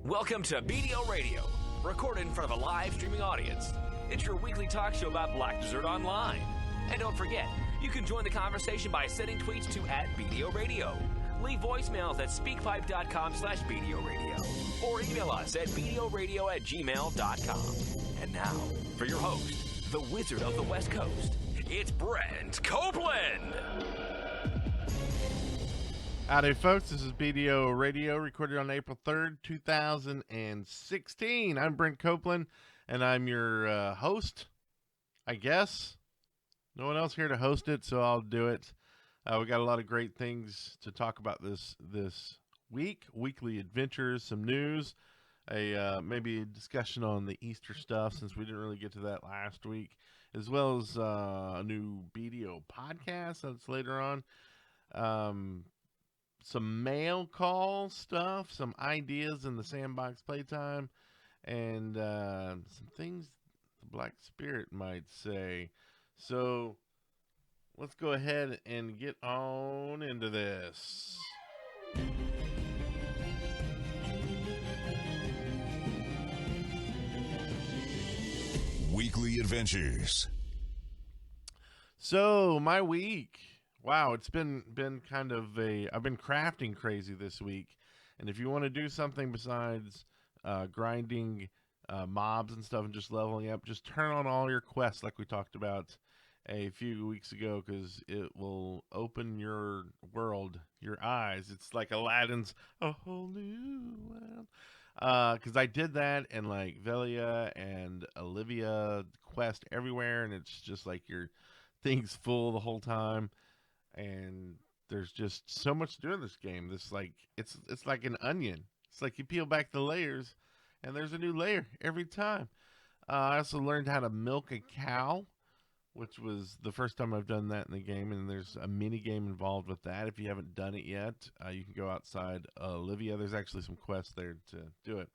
Welcome to BDO Radio, recorded in front of a live streaming audience. It's your weekly talk show about Black Dessert Online. And don't forget, you can join the conversation by sending tweets to @BDO Radio. Leave voicemails at speakpipe.com/BDO Radio. Or email us at bdoradio@gmail.com. And now, for your host, the Wizard of the West Coast, it's Brent Copeland. Howdy, folks. This is BDO Radio, recorded on April 3rd, 2016. I'm Brent Copeland, and I'm your host, I guess. No one else here to host it, so I'll do it. We got a lot of great things to talk about this week. Weekly adventures, some news, maybe a discussion on the Easter stuff, since we didn't really get to that last week, as well as a new BDO podcast that's later on. Some mail call stuff, some ideas in the sandbox playtime, and some things the Black Spirit might say. So let's go ahead and get on into this. Weekly Adventures. So my week. Wow, it's been kind of I've been crafting crazy this week, and if you want to do something besides grinding mobs and stuff and just leveling up, just turn on all your quests like we talked about a few weeks ago, because it will open your world, your eyes. It's like Aladdin's A Whole New World. Because I did that, and like Velia and Olivia quest everywhere, and it's just like your thing's full the whole time. And there's just so much to do in this game. It's like an onion. It's like you peel back the layers, and there's a new layer every time. I also learned how to milk a cow, which was the first time I've done that in the game, and there's a mini game involved with that. If you haven't done it yet, you can go outside Olivia. There's actually some quests there to do it.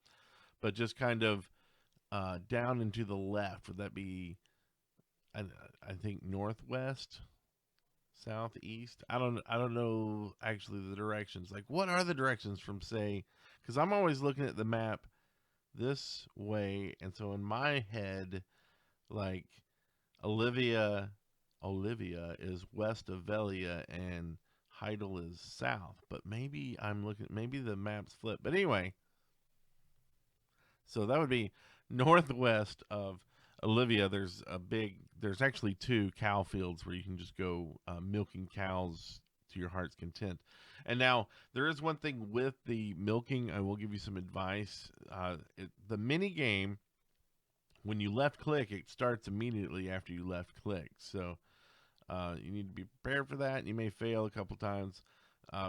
But just kind of down and to the left, would that be, I think, northwest? Southeast. I don't know actually the directions. Like, what are the directions from, say, because I'm always looking at the map this way, and so in my head, like, Olivia is west of Velia and Heidel is south. But maybe maybe the map's flipped. But anyway, so that would be northwest of Olivia. There's actually 2 cow fields where you can just go milking cows to your heart's content. And now there is one thing with the milking. I will give you some advice. The mini game, when you left click, it starts immediately after you left click. So you need to be prepared for that. You may fail a couple times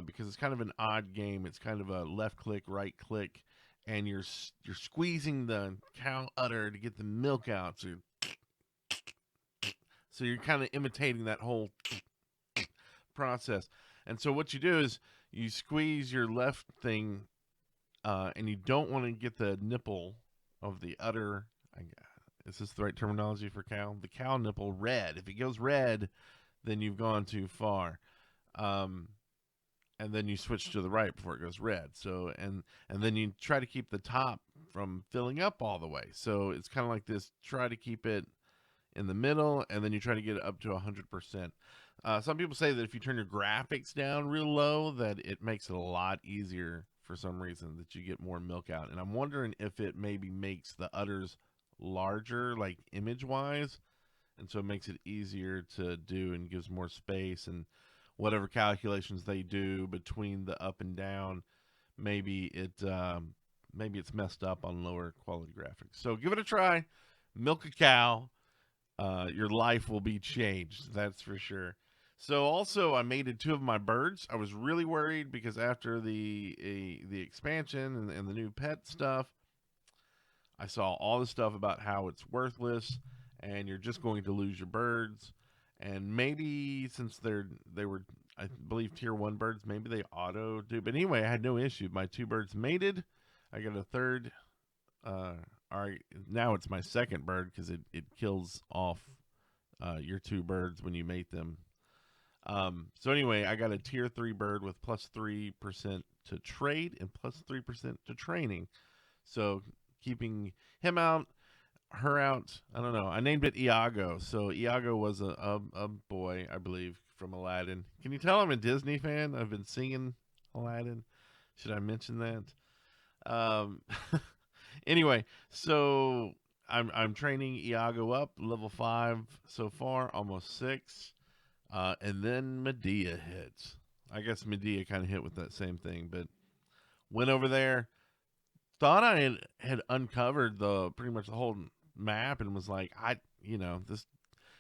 because it's kind of an odd game. It's kind of a left click, right click, and you're squeezing the cow udder to get the milk out. So you're kind of imitating that whole process. And so what you do is you squeeze your left thing, and you don't want to get the nipple of the udder. Is this the right terminology for cow? The cow nipple red. If it goes red, then you've gone too far. And then you switch to the right before it goes red. So and then you try to keep the top from filling up all the way. So it's kind of like this. Try to keep it in the middle, and then you try to get it up to 100%. Some people say that if you turn your graphics down real low, that it makes it a lot easier for some reason, that you get more milk out. And I'm wondering if it maybe makes the udders larger, like image-wise, and so it makes it easier to do and gives more space, and whatever calculations they do between the up and down, maybe it's messed up on lower quality graphics. So give it a try. Milk a cow. Your life will be changed, that's for sure. So also, I mated 2 of my birds. I was really worried because after the expansion and the new pet stuff, I saw all this stuff about how it's worthless and you're just going to lose your birds. And maybe since they were, I believe, tier 1 birds, maybe they auto do. But anyway, I had no issue. My 2 birds mated. I got a third. Now it's my second bird because it kills off your 2 birds when you mate them. So anyway, I got a tier 3 bird with plus 3% to trade and plus 3% to training. So keeping him out, her out. I don't know. I named it Iago. So Iago was a boy, I believe, from Aladdin. Can you tell I'm a Disney fan? I've been singing Aladdin. Should I mention that? Um, anyway, so I'm training Iago up, level 5 so far, almost 6. And then Mediah hits. I guess Mediah kind of hit with that same thing, but went over there, thought I had uncovered the pretty much the whole map, and was like, this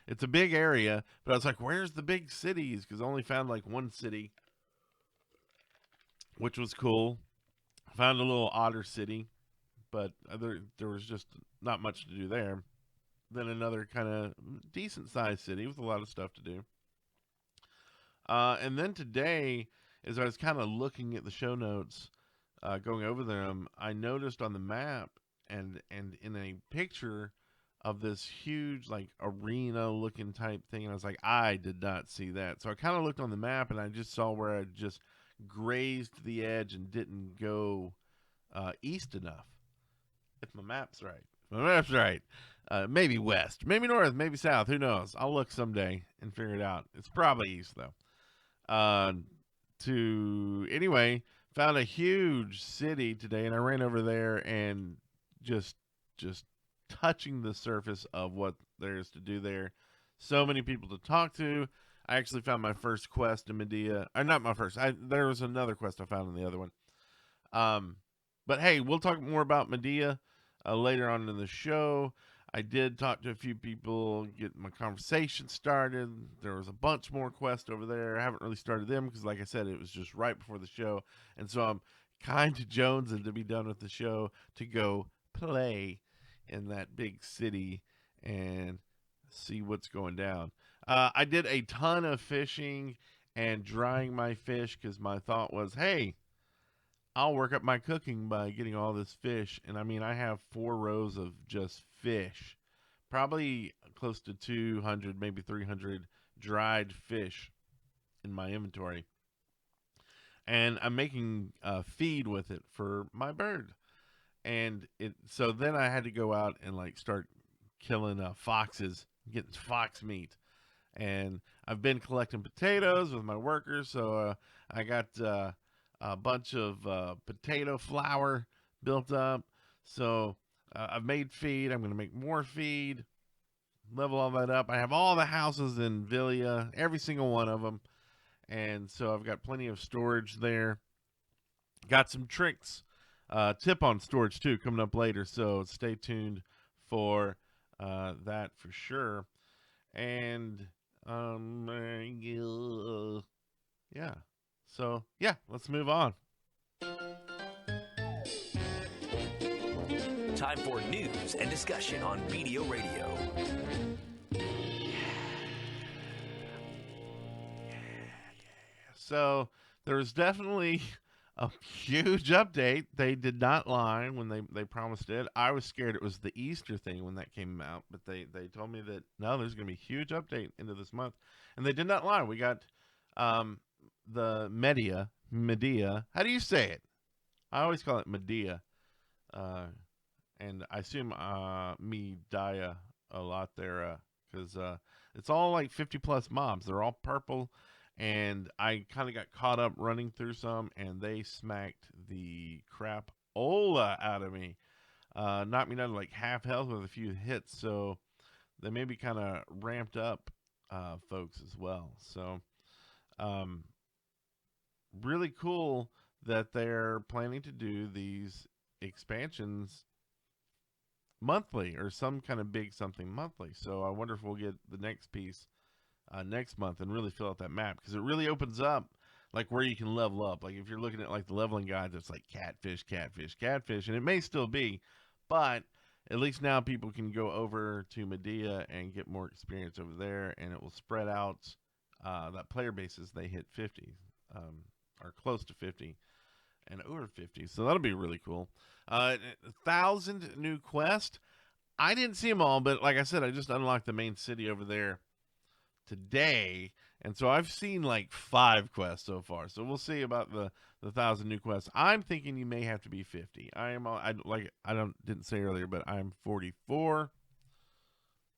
it's a big area, but I was like, where's the big cities? Because I only found like one city, which was cool. Found a little otter city, but there was just not much to do there. Then another kind of decent sized city with a lot of stuff to do. And then today, as I was kind of looking at the show notes, going over them, I noticed on the map and in a picture of this huge like arena looking type thing, and I was like, I did not see that. So I kind of looked on the map, and I just saw where I just grazed the edge and didn't go east enough. If my map's right, maybe west, maybe north, maybe south. Who knows? I'll look someday and figure it out. It's probably east though. Uh, to anyway, found a huge city today, and I ran over there and just touching the surface of what there is to do there. So many people to talk to. I actually found my first quest in Mediah. Or not my first. There was another quest I found in the other one. But hey, we'll talk more about Mediah later on in the show. I did talk to a few people, get my conversation started. There was a bunch more quests over there. I haven't really started them because, like I said, it was just right before the show. And so I'm kind of jonesing to be done with the show to go play in that big city and see what's going down. I did a ton of fishing and drying my fish because my thought was, hey, I'll work up my cooking by getting all this fish. And I mean, I have 4 rows of just fish, probably close to 200, maybe 300 dried fish in my inventory. And I'm making feed with it for my bird. And so then I had to go out and like start killing foxes, getting fox meat. And I've been collecting potatoes with my workers, so I got a bunch of potato flour built up. So I've made feed. I'm going to make more feed, level all that up. I have all the houses in Villa, every single one of them. And so I've got plenty of storage there. Got some tricks, tip on storage too, coming up later. So stay tuned for that for sure. And yeah. So, yeah, let's move on. Time for news and discussion on BDO Radio. So, there was definitely a huge update. They did not lie when they promised it. I was scared it was the Easter thing when that came out, but they told me that, no, there's going to be a huge update into this month. And they did not lie. We got the Mediah. How do you say it? I always call it Mediah. And I assume Mediah a lot there because it's all like 50 plus mobs. They're all purple, and I kind of got caught up running through some, and they smacked the crap-ola out of me. Knocked me down to like half health with a few hits, so they maybe kind of ramped up folks as well. So really cool that they're planning to do these expansions monthly or some kind of big something monthly. So I wonder if we'll get the next piece next month and really fill out that map, because it really opens up like where you can level up. Like if you're looking at like the leveling guides, it's like catfish, and it may still be, but at least now people can go over to Mediah and get more experience over there, and it will spread out that player bases. They hit 50 or close to 50 and over 50, so that'll be really cool. 1,000 new quests. I didn't see them all, but like I said, I just unlocked the main city over there today, And so I've seen like 5 quests so far. So we'll see about the 1,000 new quests. I'm thinking you may have to be 50. Didn't say earlier, but I'm 44,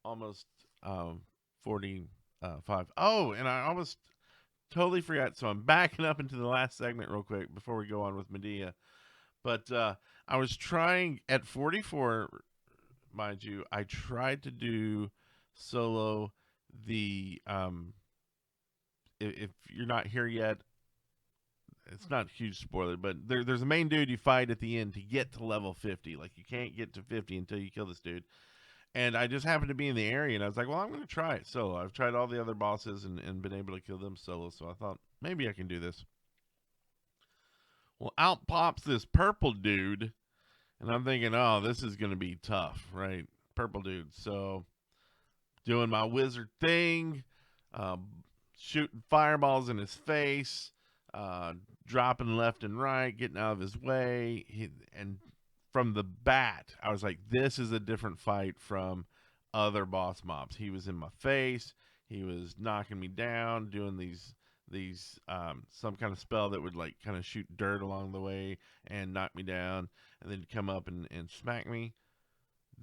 almost 45. Oh, and I almost totally forgot. So I'm backing up into the last segment real quick before we go on with Mediah. But I was trying at 44, mind you. I tried to do solo the if you're not here yet, it's not a huge spoiler, but there's a main dude you fight at the end to get to level 50. Like, you can't get to 50 until you kill this dude. And I just happened to be in the area, and I was like, well, I'm going to try it solo. I've tried all the other bosses and been able to kill them solo, so I thought maybe I can do this. Well, out pops this purple dude, and I'm thinking, oh, this is going to be tough, right? Purple dude. So, doing my wizard thing, uh, shooting fireballs in his face, dropping left and right, getting out of his way. And from the bat, I was like, this is a different fight from other boss mobs. He was in my face. He was knocking me down, doing these some kind of spell that would like kind of shoot dirt along the way and knock me down, and then come up and smack me.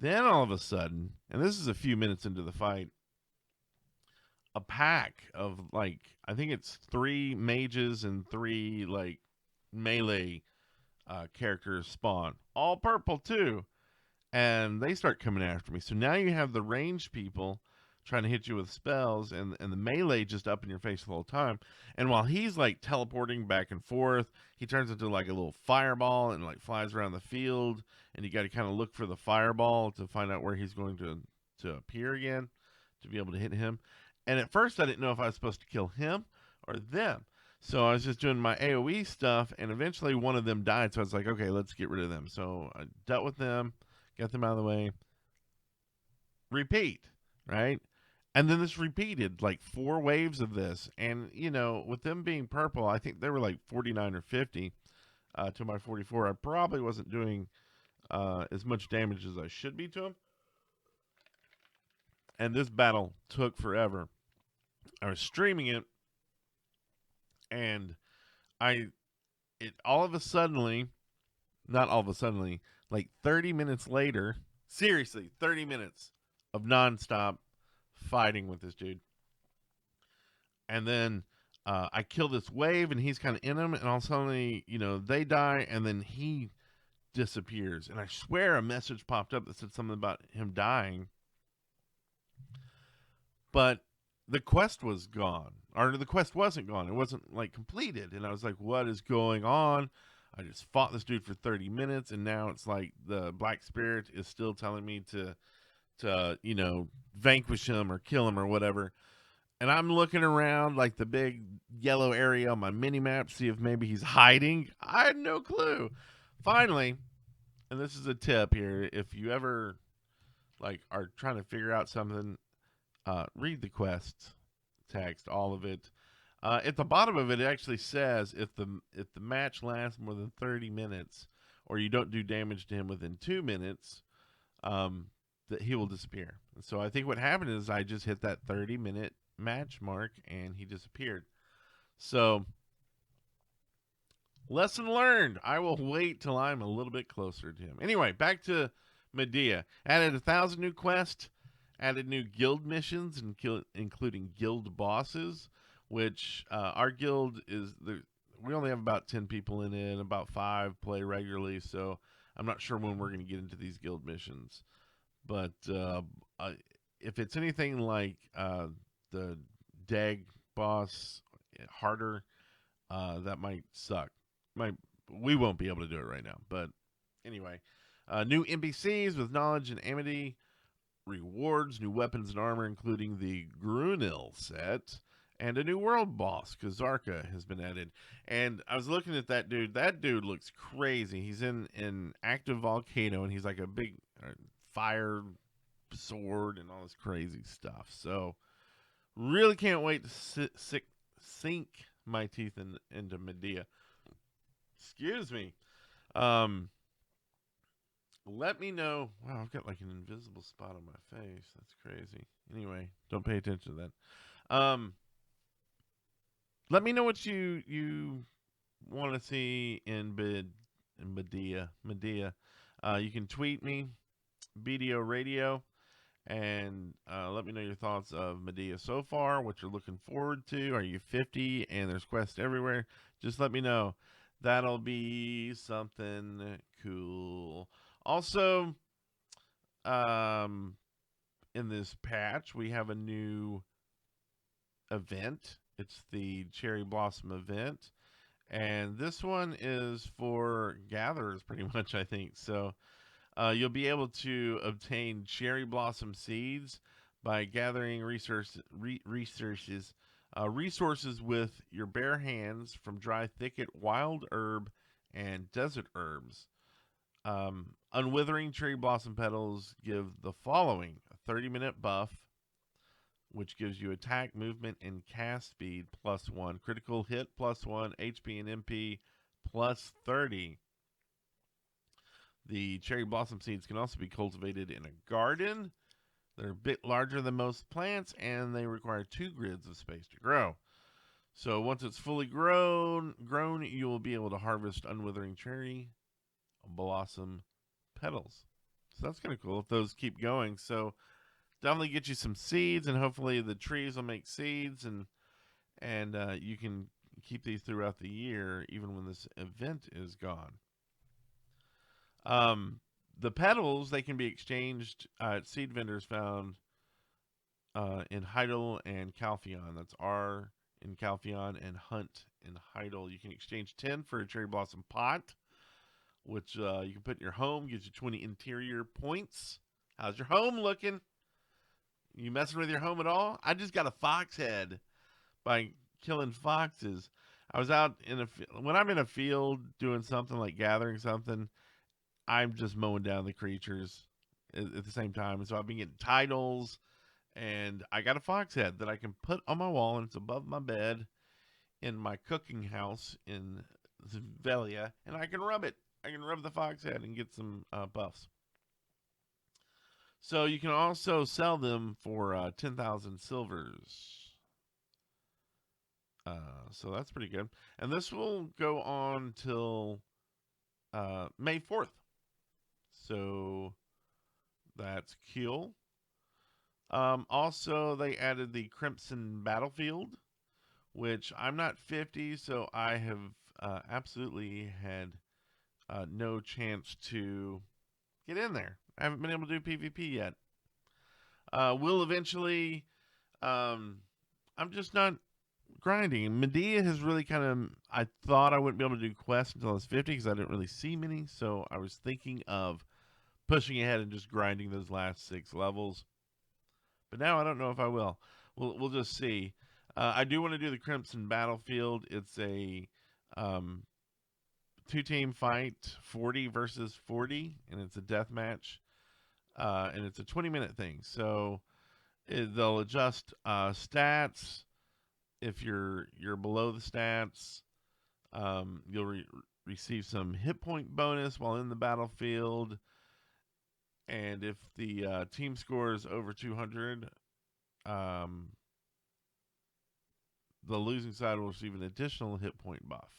Then all of a sudden, and this is a few minutes into the fight, a pack of like, I think it's 3 mages and 3 like melee characters spawn, all purple too, and they start coming after me. So now you have the ranged people trying to hit you with spells, and the melee just up in your face the whole time. And while he's like teleporting back and forth, he turns into like a little fireball and like flies around the field, and you got to kind of look for the fireball to find out where he's going to appear again to be able to hit him. And at first I didn't know if I was supposed to kill him or them. So I was just doing my AoE stuff, and eventually one of them died. So I was like, okay, let's get rid of them. So I dealt with them, got them out of the way. Repeat, right? And then this repeated, like 4 waves of this. And, you know, with them being purple, I think they were like 49 or 50 to my 44. I probably wasn't doing as much damage as I should be to them. And this battle took forever. I was streaming it, and all of a suddenly, not all of a suddenly, like 30 minutes later, seriously, 30 minutes of nonstop fighting with this dude. And then I kill this wave, and he's kind of in him, and all of a sudden, you know, they die, and then he disappears. And I swear a message popped up that said something about him dying. But the quest was gone. Or the quest wasn't gone. It wasn't like completed. And I was like, what is going on? I just fought this dude for 30 minutes, and now it's like the Black Spirit is still telling me to you know, vanquish him or kill him or whatever. And I'm looking around like the big yellow area on my mini map, see if maybe he's hiding. I had no clue. Finally, and this is a tip here, if you ever like are trying to figure out something, read the quest text, all of it. At the bottom of it, it actually says if the match lasts more than 30 minutes, or you don't do damage to him within 2 minutes, that he will disappear. And so I think what happened is I just hit that 30-minute match mark, and he disappeared. So, lesson learned. I will wait till I'm a little bit closer to him. Anyway, back to Mediah. Added 1,000 new quests. Added new guild missions, including guild bosses, which our guild is, we only have about 10 people in it, about 5 play regularly, so I'm not sure when we're going to get into these guild missions. But if it's anything like the DAG boss, harder, that might suck. We won't be able to do it right now. But anyway, new NPCs with knowledge and amity rewards, new weapons and armor, including the Grunil set, and a new world boss, Kazarka, has been added. And I was looking at that dude. That dude looks crazy. He's in an active volcano, and he's like a big fire sword and all this crazy stuff. So, really can't wait to sink my teeth into Mediah. Excuse me. Let me know. Wow, I've got like an invisible spot on my face. That's crazy. Anyway, don't pay attention to that. let me know what you want to see in Mediah. You can tweet me, BDO Radio, and let me know your thoughts of Mediah so far, what you're looking forward to. Are you 50 and there's quests everywhere? Just let me know. That'll be something cool. Also, um, in this patch, we have a new event. It's the Cherry Blossom event. And this one is for gatherers, pretty much, I think. So you'll be able to obtain cherry blossom seeds by gathering resources with your bare hands from dry thicket, wild herb, and desert herbs. Unwithering cherry blossom petals give the following: a 30-minute buff, which gives you attack, movement, and cast speed +1, critical hit +1, HP and MP +30. The cherry blossom seeds can also be cultivated in a garden. They're a bit larger than most plants, and they require 2 grids of space to grow. So once it's fully grown, you will be able to harvest unwithering cherry blossom petals. So that's kind of cool if those keep going. So definitely get you some seeds, and hopefully the trees will make seeds, and you can keep these throughout the year, even when this event is gone. The petals, they can be exchanged at seed vendors found in Heidel and Calpheon. That's R in Calpheon and Hunt in Heidel. You can exchange 10 for a cherry blossom pot, which you can put in your home. Gives you 20 interior points. How's your home looking? You messing with your home at all? I just got a fox head by killing foxes. I was out when I'm in a field doing something like gathering something, I'm just mowing down the creatures at the same time. And so I've been getting titles, and I got a fox head that I can put on my wall, and it's above my bed in my cooking house in Mediah, and I can rub it. I can rub the fox head and get some buffs. So you can also sell them for 10,000 silvers. So that's pretty good. And this will go on till May 4th. So that's cool. Also, they added the Crimson Battlefield, which I'm not 50, so I have absolutely had no chance to get in there. I haven't been able to do PvP yet. Will eventually. I'm just not grinding. Mediah has really kind of. I thought I wouldn't be able to do quests until I was 50 because I didn't really see many. So I was thinking of pushing ahead and just grinding those last 6 levels. But now I don't know if I will. We'll just see. I do want to do the Crimson Battlefield. It's a 2-team fight, 40 versus 40, and it's a death match. And it's a 20-minute thing. So they'll adjust stats. If you're below the stats, you'll receive some hit point bonus while in the battlefield. And if the team scores over 200, the losing side will receive an additional hit point buff.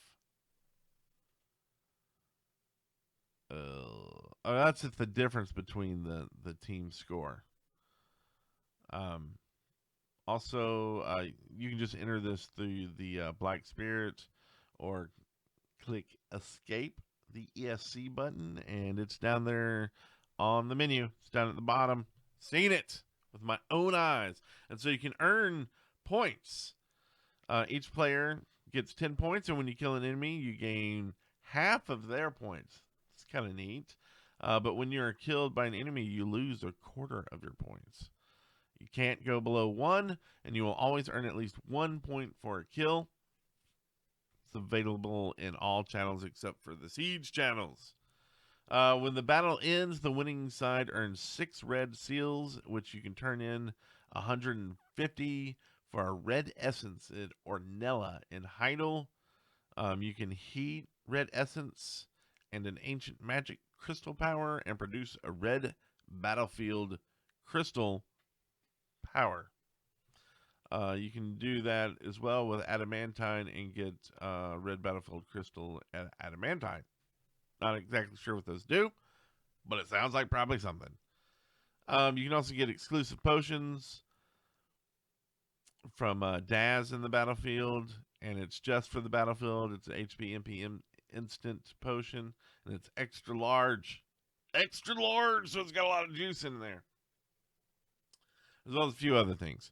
That's just the difference between the team score. Also, you can just enter this through the Black Spirit or click Escape, the ESC button, and it's down there on the menu. It's down at the bottom. Seen it with my own eyes. And so you can earn points. Each player gets 10 points, and when you kill an enemy, you gain half of their points. It's kind of neat. But when you're killed by an enemy, you lose a quarter of your points. You can't go below 1, and you will always earn at least 1 point for a kill. It's available in all channels except for the siege channels. When the battle ends, the winning side earns 6 red seals, which you can turn in 150 for a red essence at Ornella in Heidel. You can heat red essence and an ancient magic crystal power and produce a red battlefield crystal power. You can do that as well with adamantine and get red battlefield crystal adamantine. Not exactly sure what those do, but it sounds like probably something. You can also get exclusive potions from Daz in the battlefield, and it's just for the battlefield. It's an HP MP instant potion, and it's extra large. Extra large, so it's got a lot of juice in there. As well as a few other things.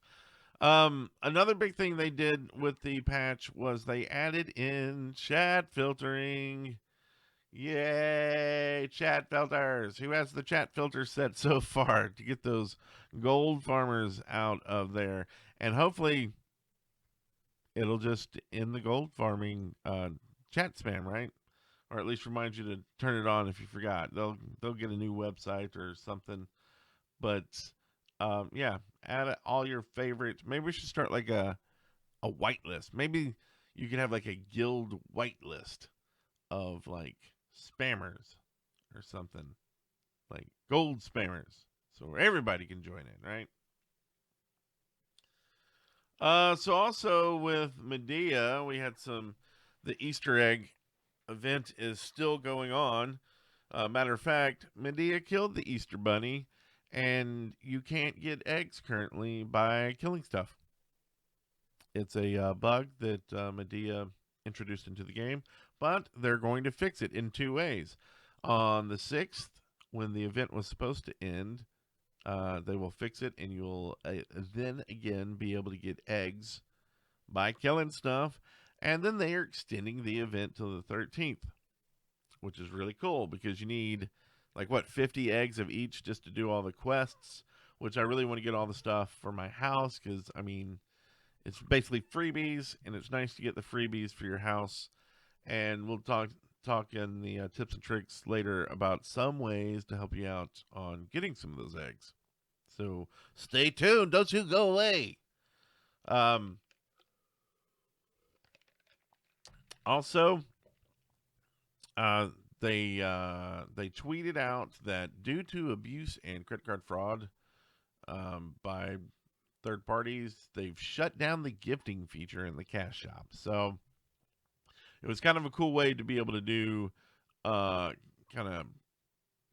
Another big thing they did with the patch was they added in chat filtering. Yay, chat filters. Who has the chat filter set so far to get those gold farmers out of there? And hopefully it'll just end the gold farming chat spam, right? Or at least remind you to turn it on if you forgot. They'll get a new website or something. But yeah, add all your favorites. Maybe we should start like a whitelist. Maybe you could have like a guild whitelist of like spammers or something, like gold spammers, so everybody can join in, right? So also with Mediah, we had the Easter egg event is still going on. Matter of fact, Mediah killed the Easter bunny, and you can't get eggs currently by killing stuff. It's a bug that Mediah introduced into the game, but they're going to fix it in two ways. On the 6th, when the event was supposed to end, they will fix it, and you'll then again be able to get eggs by killing stuff. And then they are extending the event till the 13th, which is really cool because you need, like, 50 eggs of each just to do all the quests, which I really want to get all the stuff for my house because, I mean, it's basically freebies, and it's nice to get the freebies for your house. And we'll talk in the tips and tricks later about some ways to help you out on getting some of those eggs. So stay tuned. Don't you go away. Also, uh, they tweeted out that due to abuse and credit card fraud by third parties, they've shut down the gifting feature in the cash shop. So it was kind of a cool way to be able to do kind of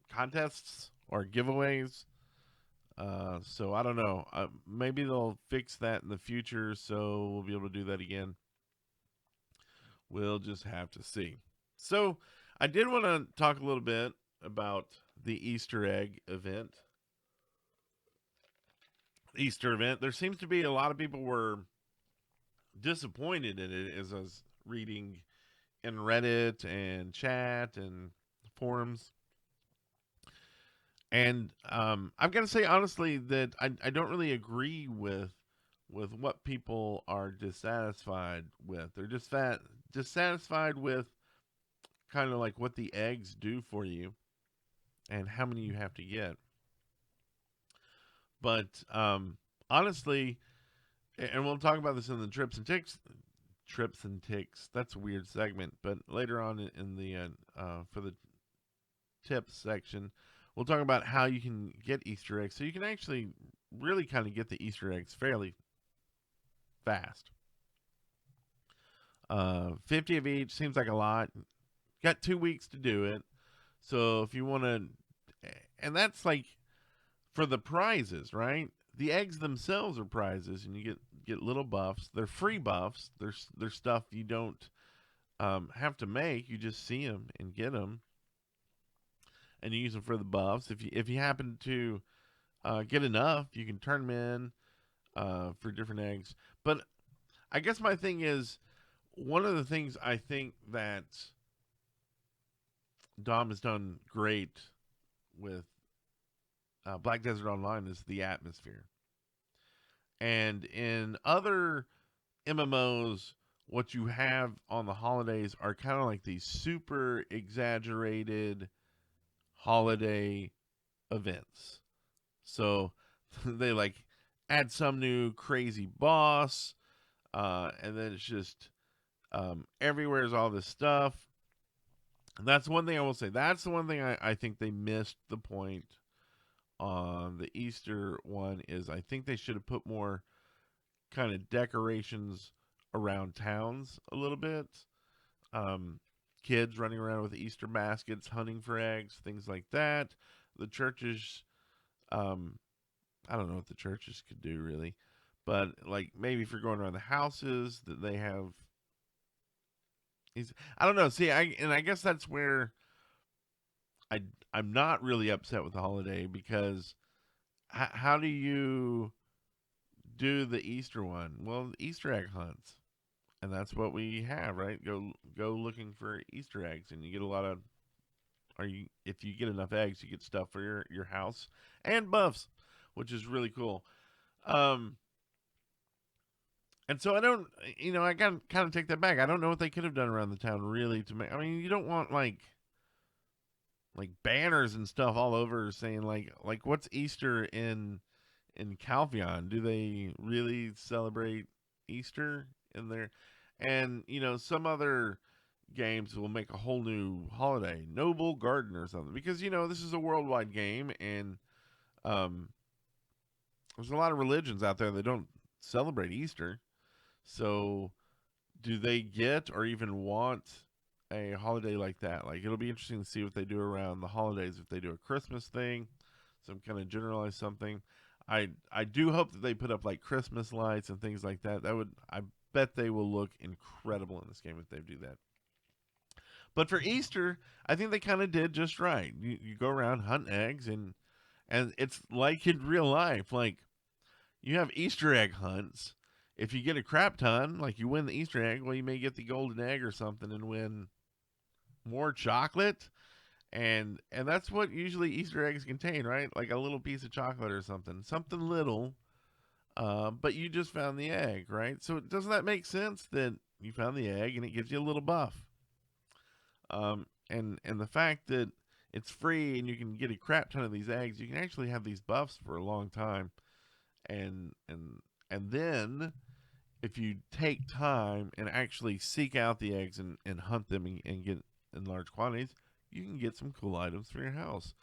contests or giveaways. So I don't know. Maybe they'll fix that in the future, so we'll be able to do that again. We'll just have to see. So I did want to talk a little bit about the Easter egg event. Easter event. There seems to be a lot of people were disappointed in it, as I was reading in Reddit and chat and forums. And I've got to say honestly that I don't really agree with what people are dissatisfied with. They're just dissatisfied with kind of like what the eggs do for you and how many you have to get. But honestly, and we'll talk about this in the trips and ticks. Trips and ticks. That's a weird segment. But later on in the for the tips section, we'll talk about how you can get Easter eggs. So you can actually really kind of get the Easter eggs fairly fast. 50 of each seems like a lot. Got 2 weeks to do it. So if you want to, and that's like for the prizes, right? The eggs themselves are prizes, and you get little buffs. They're free buffs. They're stuff you don't have to make. You just see them and get them, and you use them for the buffs. If you happen to get enough, you can turn them in for different eggs. But I guess my thing is, one of the things I think that Dom has done great with Black Desert Online is the atmosphere. And in other MMOs, what you have on the holidays are kind of like these super exaggerated holiday events. So they like add some new crazy boss, and then it's just everywhere is all this stuff. And that's one thing I will say. That's the one thing I think they missed the point on the Easter one is I think they should have put more kind of decorations around towns a little bit. Um, Kids running around with Easter baskets, hunting for eggs, things like that. The churches, um, I don't know what the churches could do really, but like maybe if you're going around the houses, that they have. I don't know. See, I guess that's where I I'm not really upset with the holiday because how do you do the Easter one? Well, Easter egg hunts, and that's what we have, right? Go looking for Easter eggs, and you get a lot of. Or you, if you get enough eggs, you get stuff for your house and buffs, which is really cool. Um, and so I don't, I got kind of take that back. I don't know what they could have done around the town really to make. I mean, you don't want like banners and stuff all over saying like what's Easter in Calvion? Do they really celebrate Easter in there? And some other games will make a whole new holiday, Noble Garden or something, because this is a worldwide game, and um, there's a lot of religions out there that don't celebrate Easter. So, do they get or even want a holiday like that? Like, it'll be interesting to see what they do around the holidays. If they do a Christmas thing, some kind of generalized something. I do hope that they put up like Christmas lights and things like that. I bet they will look incredible in this game if they do that. But for Easter, I think they kind of did just right. You go around hunting eggs, and it's like in real life. Like, you have Easter egg hunts. If you get a crap ton, like you win the Easter egg, well, you may get the golden egg or something and win more chocolate. And that's what usually Easter eggs contain, right? Like a little piece of chocolate or something little. But you just found the egg, right? So doesn't that make sense that you found the egg and it gives you a little buff? And the fact that it's free and you can get a crap ton of these eggs, you can actually have these buffs for a long time. And then if you take time and actually seek out the eggs and hunt them and get in large quantities, you can get some cool items for your house.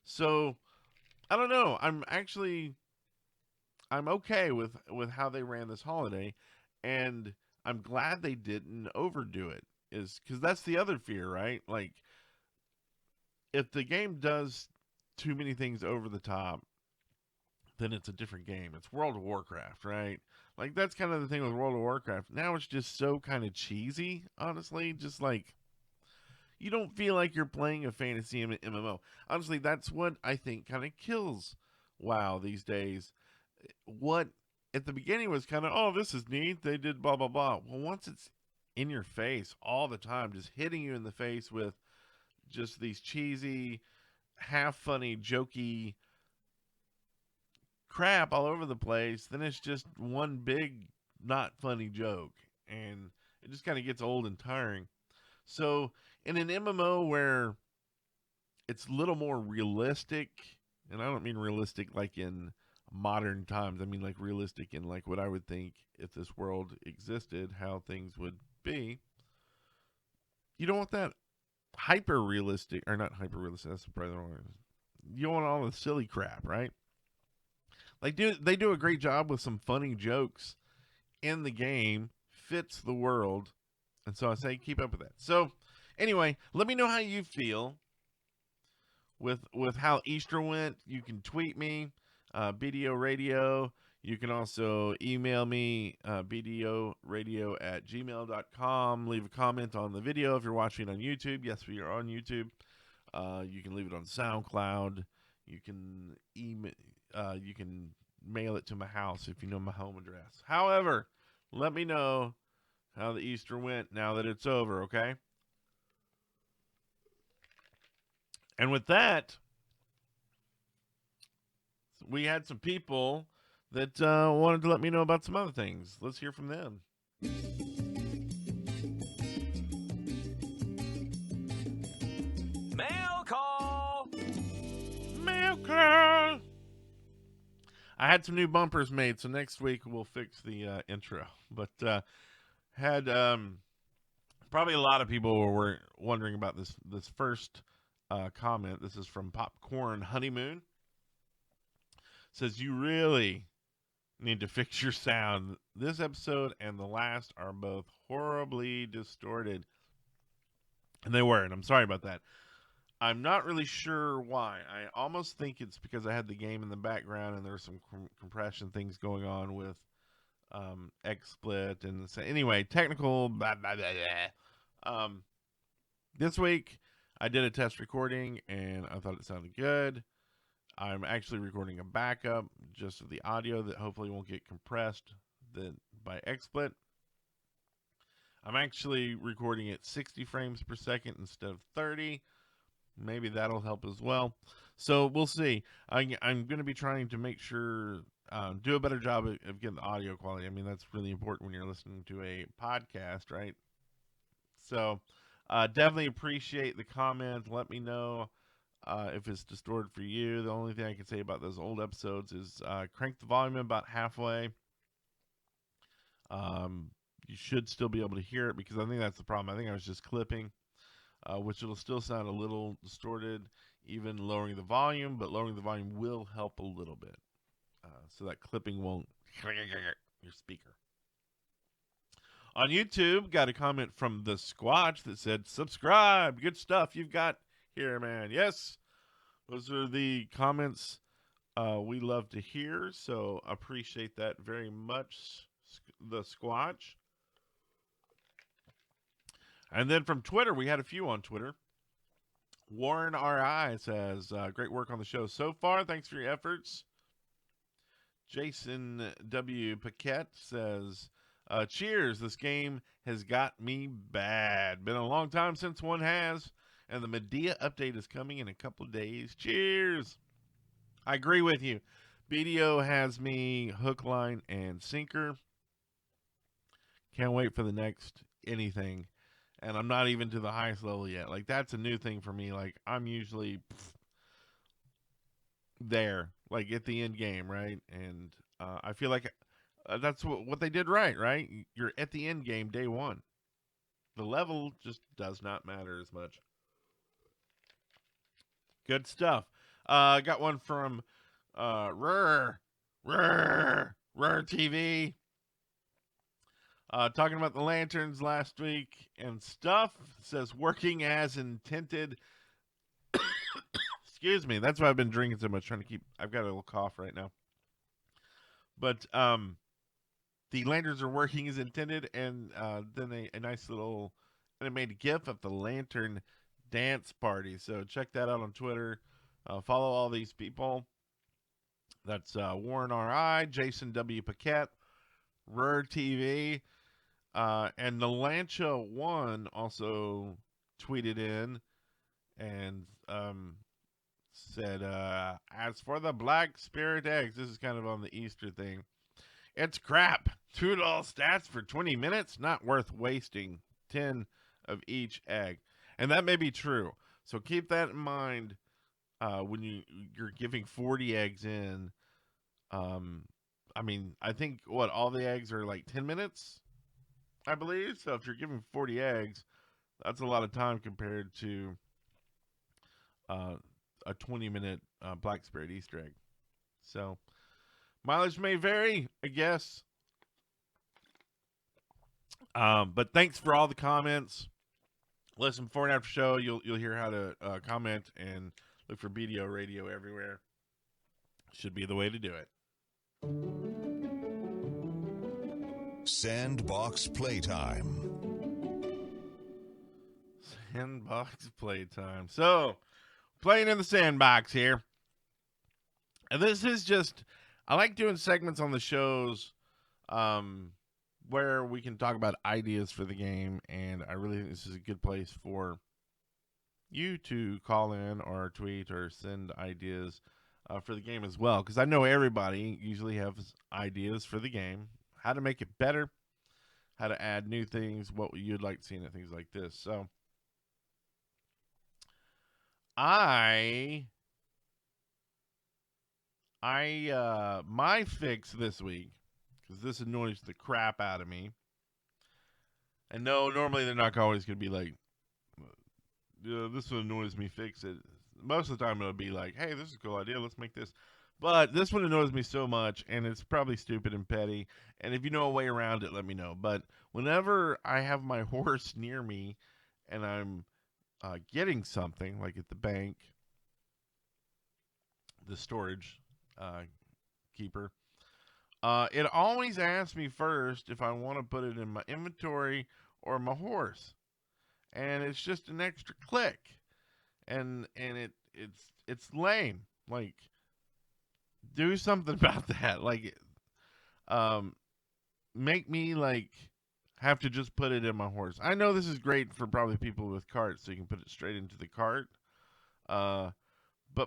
So I don't know. I'm okay with how they ran this holiday, and I'm glad they didn't overdo it. Is because that's the other fear, right? Like, if the game does too many things over the top, then it's a different game. It's World of Warcraft, right? Like, that's kind of the thing with World of Warcraft. Now it's just so kind of cheesy, honestly. Just like, you don't feel like you're playing a fantasy MMO. Honestly, that's what I think kind of kills WoW these days. What at the beginning was kind of, oh, this is neat. They did blah, blah, blah. Well, once it's in your face all the time, just hitting you in the face with just these cheesy, half funny, jokey crap all over the place, then it's just one big, not funny joke. And it just kind of gets old and tiring. So, in an MMO where it's a little more realistic, and I don't mean realistic like in modern times, I mean like realistic in like what I would think if this world existed, how things would be. You don't want that hyper realistic, or not hyper realistic, that's probably the wrong word. You don't want all the silly crap, right? Like, they do a great job with some funny jokes in the game, fits the world, and so I say keep up with that. So, anyway, let me know how you feel with how Easter went. You can tweet me, BDO Radio. You can also email me, bdoradio@gmail.com. Leave a comment on the video if you're watching on YouTube. Yes, we are on YouTube. You can leave it on SoundCloud. You can you can mail it to my house if you know my home address. However, let me know how the Easter went now that it's over, okay? And with that, we had some people that wanted to let me know about some other things. Let's hear from them. Mail call! Mail call! I had some new bumpers made, so next week we'll fix the intro. But had probably a lot of people were wondering about this first comment. This is from Popcorn Honeymoon. Says, you really need to fix your sound. This episode and the last are both horribly distorted. And they were, and I'm sorry about that. I'm not really sure why. I almost think it's because I had the game in the background and there's some compression things going on with XSplit. And anyway, technical blah, blah, blah, blah. This week, I did a test recording, and I thought it sounded good. I'm actually recording a backup just of the audio that hopefully won't get compressed by XSplit. I'm actually recording at 60 frames per second instead of 30. Maybe that'll help as well. So we'll see. I'm going to be trying to make sure, do a better job of getting the audio quality. I mean, that's really important when you're listening to a podcast, right? So definitely appreciate the comment. Let me know if it's distorted for you. The only thing I can say about those old episodes is crank the volume about halfway. You should still be able to hear it because I think that's the problem. I think I was just clipping, which it'll still sound a little distorted, even lowering the volume, but lowering the volume will help a little bit. So that clipping won't your speaker. On YouTube, got a comment from the Squatch that said, subscribe, good stuff you've got here, man. Yes, those are the comments we love to hear, so appreciate that very much, the Squatch. And then from Twitter, we had a few on Twitter. Warren R.I. says, great work on the show so far. Thanks for your efforts. Jason W. Paquette says, cheers. This game has got me bad. Been a long time since one has. And the Mediah update is coming in a couple of days. Cheers. I agree with you. BDO has me hook, line, and sinker. Can't wait for the next anything. And I'm not even to the highest level yet. Like, that's a new thing for me. Like, I'm usually there, like, at the end game, right? And I feel like that's what they did right? You're at the end game day one. The level just does not matter as much. Good stuff. Got one from Rur TV. Talking about the lanterns last week and stuff. Says working as intended. Excuse me. That's why I've been drinking so much. I've got a little cough right now. But the lanterns are working as intended, and then a nice little animated GIF of the lantern dance party. So check that out on Twitter. Follow all these people. That's Warren R.I., Jason W. Paquette, Rur TV, and Nalancha One also tweeted in and said, as for the Black Spirit eggs, this is kind of on the Easter thing. It's crap. $2 stats for 20 minutes? Not worth wasting 10 of each egg. And that may be true. So keep that in mind when you're giving 40 eggs in. I mean, I think, all the eggs are like 10 minutes, I believe. So if you're giving 40 eggs, that's a lot of time compared to a 20-minute Black Spirit Easter egg. So mileage may vary, I guess. But thanks for all the comments. Listen, before and after show, you'll hear how to comment and look for BDO radio everywhere. Should be the way to do it. Sandbox Playtime. Sandbox Playtime. So, playing in the sandbox here. And this is just, I like doing segments on the shows where we can talk about ideas for the game, and I really think this is a good place for you to call in or tweet or send ideas for the game as well, because I know everybody usually has ideas for the game, how to make it better, how to add new things, what you'd like to see in it, things like this. So my fix this week, because this annoys the crap out of me. And no, normally they're not always going to be like, this one annoys me, fix it. Most of the time it'll be like, hey, this is a cool idea, let's make this. But this one annoys me so much, and it's probably stupid and petty. And if you know a way around it, let me know. But whenever I have my horse near me and I'm getting something, like at the bank, the storage keeper, it always asks me first if I want to put it in my inventory or my horse. And it's just an extra click. And it's lame. Like, do something about that. Like, um, make me like have to just put it in my horse. I know this is great for probably people with carts, so you can put it straight into the cart. But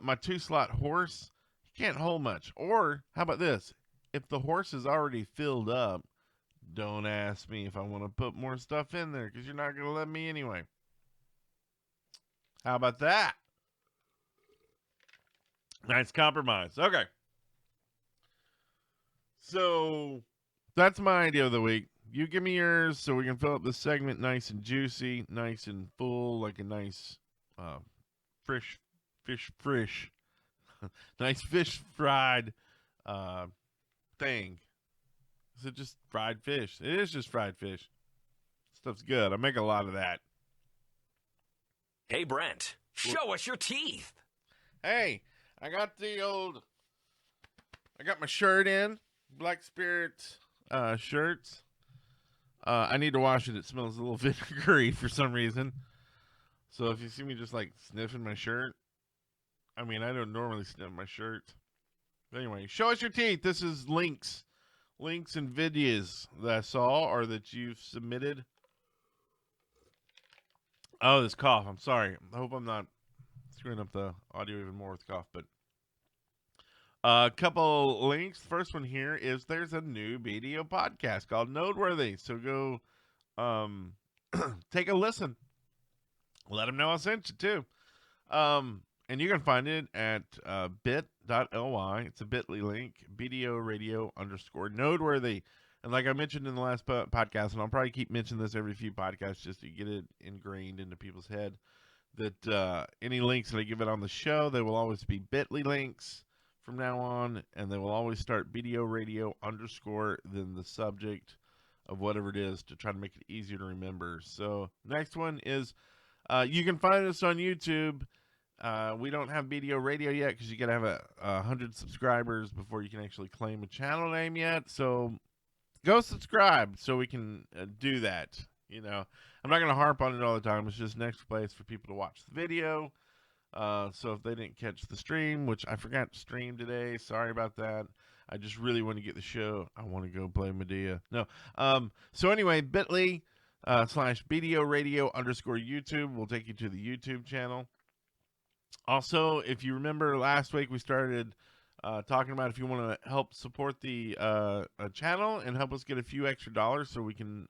my 2-slot horse, he can't hold much. Or how about this? If the horse is already filled up, don't ask me if I want to put more stuff in there because you're not going to let me anyway. How about that? Nice compromise. Okay. So that's my idea of the week. You give me yours so we can fill up this segment nice and juicy, nice and full, like a nice fish, nice fish fried thing. Is it just fried fish? It is just fried fish. Stuff's good. I make a lot of that. Hey, Brent, show us your teeth. Hey, I got my shirt in. Black Spirit shirts. I need to wash it. It smells a little vinegary for some reason. So if you see me just like sniffing my shirt, I mean, I don't normally sniff my shirt. But anyway, show us your teeth. This is links and videos that I saw or that you've submitted. Oh, this cough. I'm sorry. I hope I'm not screwing up the audio even more with cough, but a couple links. First one here is there's a new BDO podcast called Noteworthy. So go take a listen. Let them know I sent you too. And you can find it at bit.ly. It's a bit.ly link, BDO radio _Noteworthy. And like I mentioned in the last podcast, and I'll probably keep mentioning this every few podcasts just to get it ingrained into people's head, that any links that I give it on the show, they will always be bit.ly links from now on, and they will always start BDO radio _ then the subject of whatever it is to try to make it easier to remember. So next one is you can find us on YouTube. We don't have BDO radio yet because you got to have 100 subscribers before you can actually claim a channel name yet. So go subscribe so we can do that. You know, I'm not going to harp on it all the time. It's just next place for people to watch the video. So if they didn't catch the stream, which I forgot to stream today, sorry about that. I just really want to get the show. I want to go play Mediah. No. So anyway, bit.ly / BDO radio _ YouTube will take you to the YouTube channel. Also, if you remember last week, we started talking about if you want to help support the channel and help us get a few extra dollars so we can,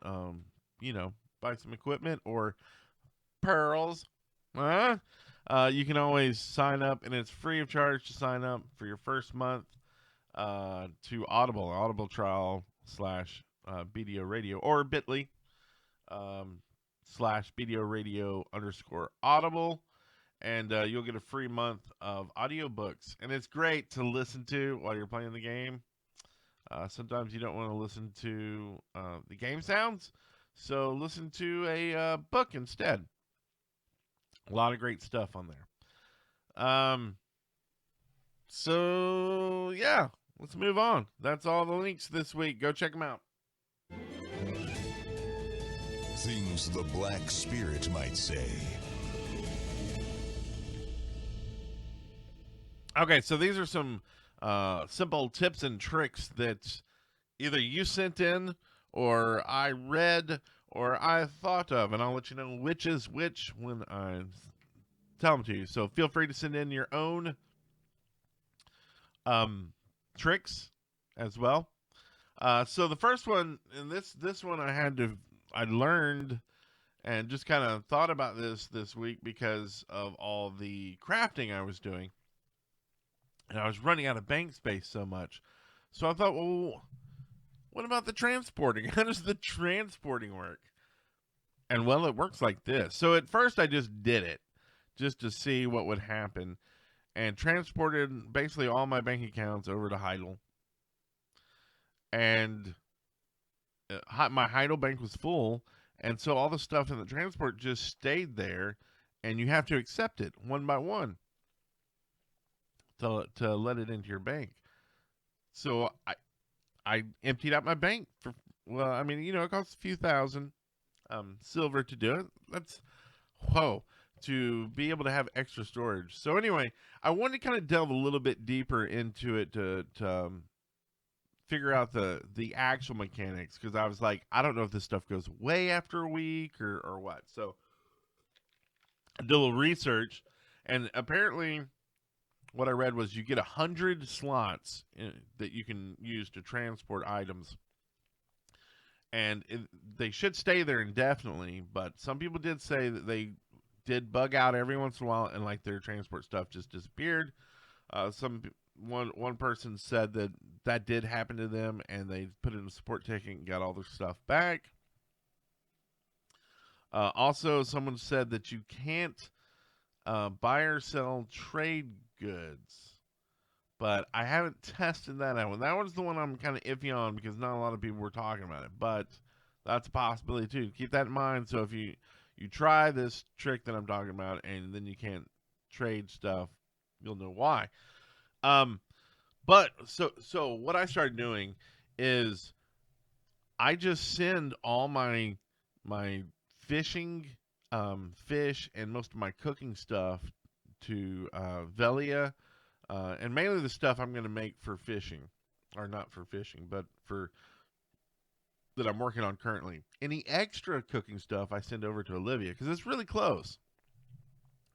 buy some equipment or pearls. You can always sign up, and it's free of charge to sign up for your first month to Audible trial / BDO radio, or bit.ly / BDO radio _ Audible. And you'll get a free month of audiobooks. And it's great to listen to while you're playing the game. Sometimes you don't want to listen to the game sounds, so listen to a book instead. A lot of great stuff on there. So, yeah, let's move on. That's all the links this week. Go check them out. Things the Black Spirit might say. Okay, so these are some simple tips and tricks that either you sent in or I read or I thought of, and I'll let you know which is which when I tell them to you. So feel free to send in your own tricks as well. So the first one, and this one I learned and just kind of thought about this week because of all the crafting I was doing. And I was running out of bank space so much. So I thought, well, what about the transporting? How does the transporting work? And, well, it works like this. So at first I just did it just to see what would happen. and transported basically all my bank accounts over to Heidel. And my Heidel bank was full, and so all the stuff in the transport just stayed there, and you have to accept it one by one to let it into your bank. So I emptied out my bank for, well, I mean, it costs a few thousand silver to do it. That's, whoa, to be able to have extra storage. So anyway, I wanted to kind of delve a little bit deeper into it to figure out the actual mechanics, because I was like, I don't know if this stuff goes way after a week or what. So I did a little research, and apparently what I read was you get 100 slots that you can use to transport items, and they should stay there indefinitely. But some people did say that they did bug out every once in a while, and like their transport stuff just disappeared. One person said that did happen to them, and they put in a support ticket and got all their stuff back. Also, someone said that you can't buy or sell trade goods, but I haven't tested that out. That one's the one I'm kind of iffy on, because not a lot of people were talking about it, but that's a possibility too. Keep that in mind. So if you try this trick that I'm talking about, and then you can't trade stuff, you'll know why. But so what I started doing is I just send all my fishing, fish, and most of my cooking stuff to Velia, and mainly the stuff I'm going to make for fishing, or not for fishing, but for that I'm working on currently. Any extra cooking stuff I send over to Olivia, because it's really close,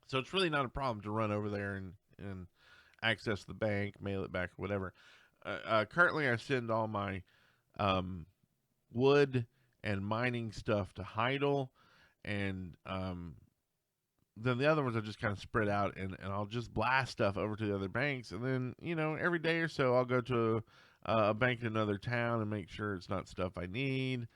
so it's really not a problem to run over there and access the bank, mail it back, or whatever. Currently, I send all my wood and mining stuff to Heidel, and then the other ones I just kind of spread out, and I'll just blast stuff over to the other banks, and then every day or so I'll go to a bank in another town and make sure it's not stuff I need,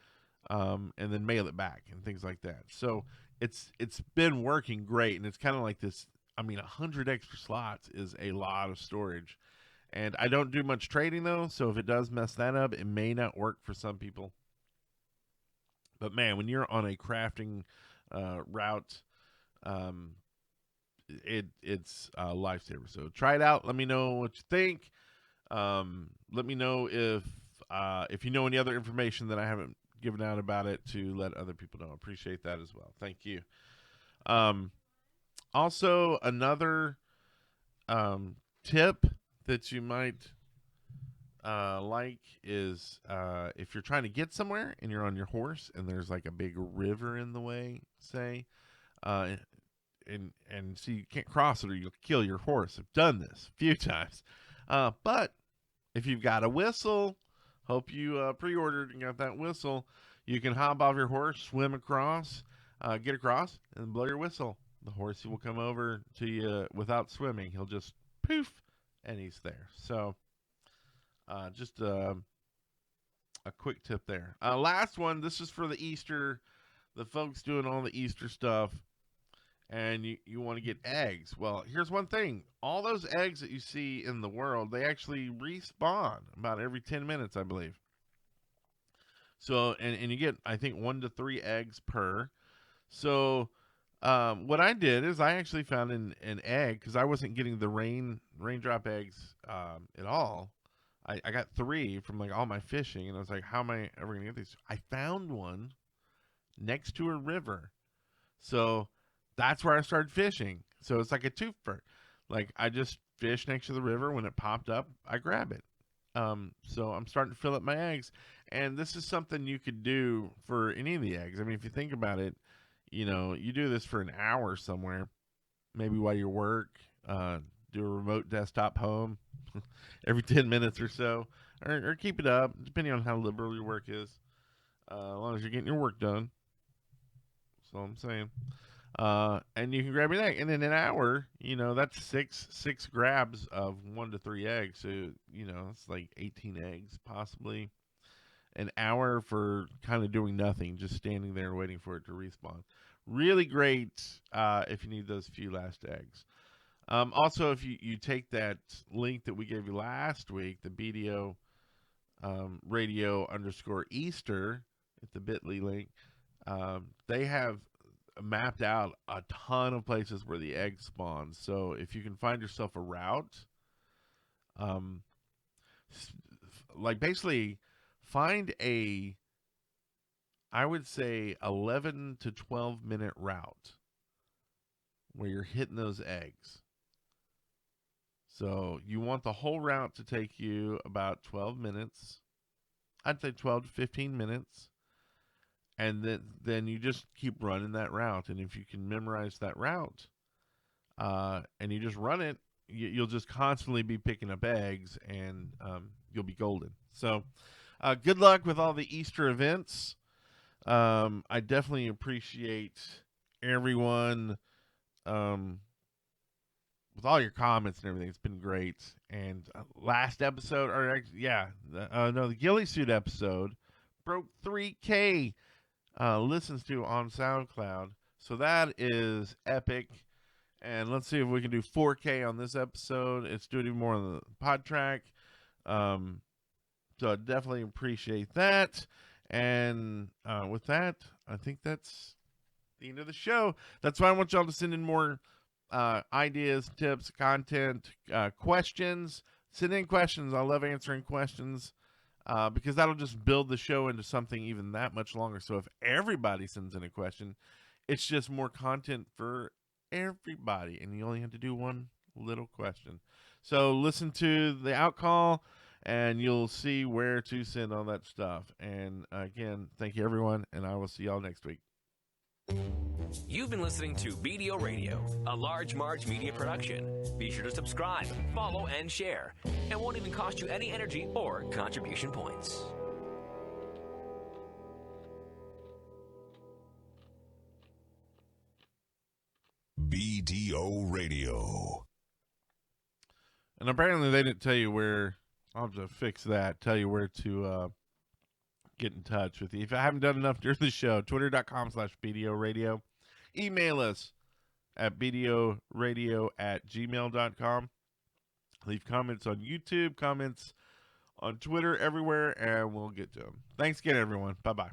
and then mail it back and things like that. So it's been working great, and it's kind of like this. I mean, 100 extra slots is a lot of storage. And I don't do much trading, though, so if it does mess that up, it may not work for some people. But, man, when you're on a crafting route, it's a lifesaver. So try it out. Let me know what you think. Let me know if you know any other information that I haven't given out about it, to let other people know. Appreciate that as well. Thank you. Also, another tip that you might like is if you're trying to get somewhere and you're on your horse and there's like a big river in the way, say, and so you can't cross it or you'll kill your horse. I've done this a few times. But if you've got a whistle, hope you pre-ordered and got that whistle, you can hop off your horse, swim across, get across, and blow your whistle. The horse will come over to you without swimming. He'll just poof, and he's there. So just a quick tip there. Last one, this is for the Easter, the folks doing all the Easter stuff, and you want to get eggs. Well, here's one thing. All those eggs that you see in the world, they actually respawn about every 10 minutes, I believe. So, and you get, I think, 1 to 3 eggs per. So what I did is I actually found an egg, because I wasn't getting the raindrop eggs at all. I got 3 from like all my fishing, and I was like, how am I ever going to get these? I found one next to a river. So that's where I started fishing. So it's like a twofer. Like I just fished next to the river. When it popped up, I grab it. So I'm starting to fill up my eggs. And this is something you could do for any of the eggs. I mean, if you think about it, you do this for an hour somewhere, maybe while you work, do a remote desktop home every 10 minutes or so, or keep it up, depending on how liberal your work is, as long as you're getting your work done. That's all I'm saying. And you can grab your egg, and in an hour, that's six grabs of 1 to 3 eggs. So, it's like 18 eggs, possibly. An hour for kind of doing nothing, just standing there waiting for it to respawn. Really great if you need those few last eggs. Also, if you take that link that we gave you last week, the BDO radio _ Easter, at the bit.ly link, they have mapped out a ton of places where the egg spawns. So if you can find yourself a route, like basically find I would say 11 to 12 minute route where you're hitting those eggs. So you want the whole route to take you about 12 minutes. I'd say 12 to 15 minutes. And then you just keep running that route. And if you can memorize that route, and you just run it, you'll just constantly be picking up eggs, and you'll be golden. So good luck with all the Easter events. I definitely appreciate everyone with all your comments and everything. It's been great. And last episode, the ghillie suit episode broke 3K listens to on SoundCloud. So that is epic. And let's see if we can do 4K on this episode. It's doing even more on the pod track. So I definitely appreciate that. And with that, I think that's the end of the show. That's why I want y'all to send in more ideas, tips, content, questions. Send in questions. I love answering questions because that'll just build the show into something even that much longer. So if everybody sends in a question, it's just more content for everybody, and you only have to do one little question. So listen to the outcall, and you'll see where to send all that stuff. And again, thank you, everyone, and I will see y'all next week. You've been listening to BDO Radio, a Large Marge media production. Be sure to subscribe, follow, and share. It won't even cost you any energy or contribution points. BDO Radio. And apparently they didn't tell you where. I'll have to fix that. Tell you where to get in touch with you. If I haven't done enough during the show, twitter.com/BDO Radio. Email us at bdoradio@gmail.com. Leave comments on YouTube, comments on Twitter, everywhere, and we'll get to them. Thanks again, everyone. Bye-bye.